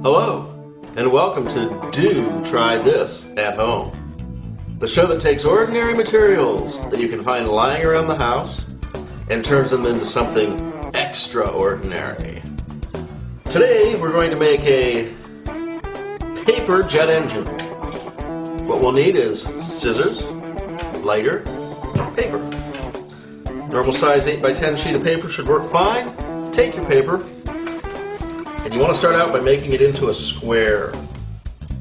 Hello, and welcome to Do Try This at Home, the show that takes ordinary materials that you can find lying around the house and turns them into something extraordinary. Today we're going to make a paper jet engine. What we'll need is scissors, lighter, paper. Normal size 8x10 sheet of paper should work fine. Take your paper, and you want to start out by making it into a square.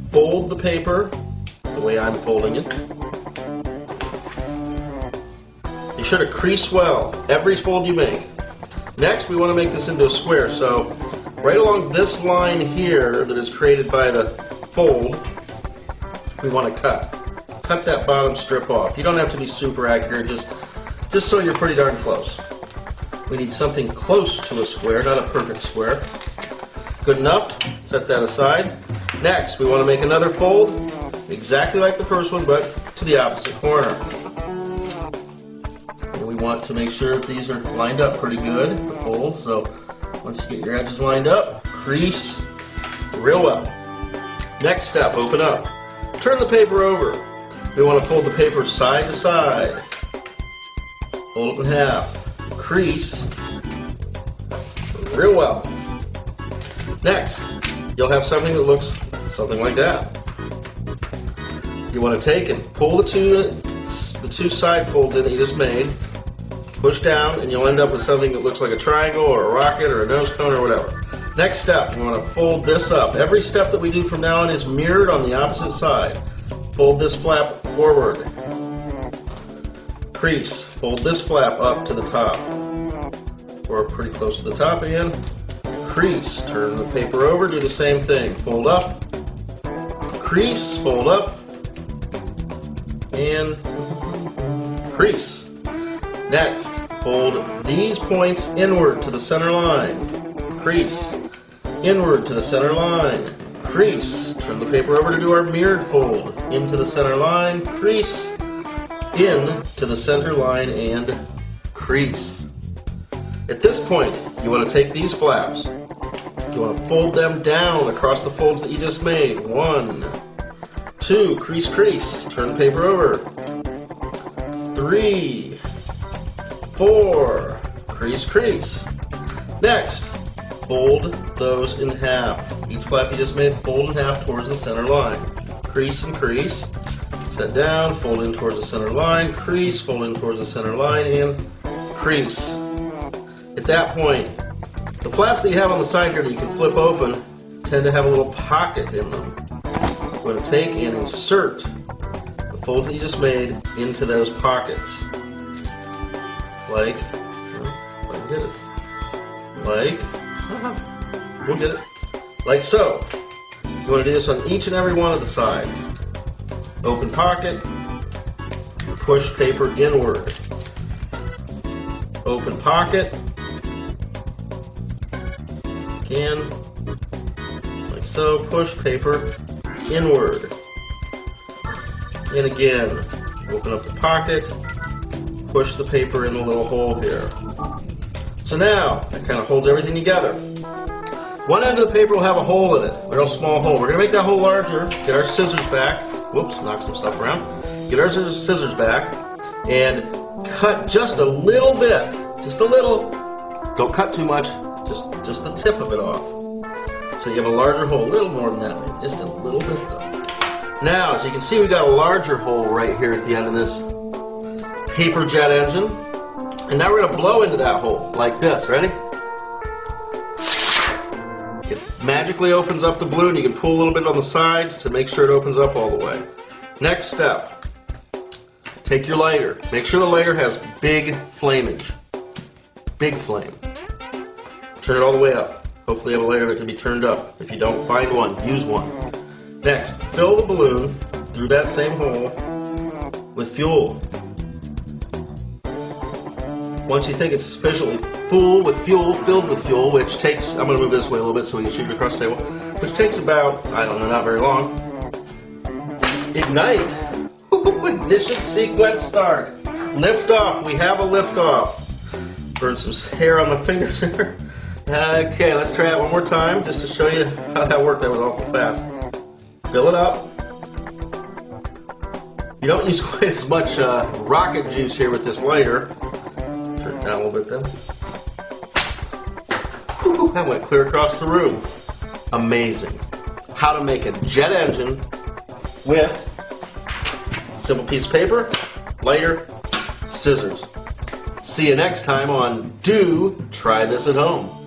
Fold the paper the way I'm folding it. Be sure to crease well every fold you make. Next, we want to make this into a square, so right along this line here that is created by the fold, we want to cut that bottom strip off. You don't have to be super accurate, just so you're pretty darn close. We need something close to a square, not a perfect square. Good enough. Set that aside. Next, we want to make another fold, exactly like the first one, but to the opposite corner. And we want to make sure that these are lined up pretty good, the folds. So once you get your edges lined up, crease real well. Next step, open up. Turn the paper over. We want to fold the paper side to side. Fold it in half. Crease real well. Next, you'll have something that looks something like that. You want to take and pull the two side folds in that you just made, push down, and you'll end up with something that looks like a triangle or a rocket or a nose cone or whatever. Next step, you want to fold this up. Every step that we do from now on is mirrored on the opposite side. Fold this flap forward. Crease. Fold this flap up to the top. Or pretty close to the top again. Crease, turn the paper over, do the same thing. Fold up, crease, fold up, and crease. Next, fold these points inward to the center line. Crease, inward to the center line. Crease, turn the paper over to do our mirrored fold. Into the center line, crease, in to the center line, and crease. At this point, you want to take these flaps. You want to fold them down across the folds that you just made. 1, 2, crease, crease. Turn the paper over. 3, 4, crease, crease. Next, fold those in half. Each flap you just made, fold in half towards the center line. Crease and crease. Set down, fold in towards the center line. Crease, fold in towards the center line, and crease. At that point, the flaps that you have on the side here that you can flip open tend to have a little pocket in them. You're going to take and insert the folds that you just made into those pockets. Like, we'll get it. We'll get it. Like so. You want to do this on each and every one of the sides. Open pocket, push paper inward. Open pocket. Again, like so, push paper inward. And again, open up the pocket, push the paper in the little hole here. So now, that kind of holds everything together. One end of the paper will have a hole in it, a real small hole. We're going to make that hole larger, get our scissors back. Whoops, knock some stuff around. Get our scissors back and cut just a little bit. Just a little. Don't cut too much. Just the tip of it off. So you have a larger hole, a little more than that, maybe. Just a little bit though. Now, so you can see we got a larger hole right here at the end of this paper jet engine. And now we're going to blow into that hole, like this. Ready? It magically opens up the balloon. You can pull a little bit on the sides to make sure it opens up all the way. Next step. Take your lighter. Make sure the lighter has big flamage. Big flame. Turn it all the way up. Hopefully you have a lighter that can be turned up. If you don't, find one. Use one. Next, fill the balloon through that same hole with fuel. Once you think it's sufficiently filled with fuel, which takes, I'm going to move this way a little bit so we can shoot it across the table, which takes about, I don't know, not very long. Ignite. Ignition sequence start. Lift off. We have a lift off. Burn some hair on my fingers there. Okay, let's try it one more time just to show you how that worked. That was awful fast. Fill it up. You don't use quite as much rocket juice here with this lighter. Turn it down a little bit then. Whew, that went clear across the room. Amazing. How to make a jet engine with simple piece of paper, lighter, scissors. See you next time on Do Try This at Home.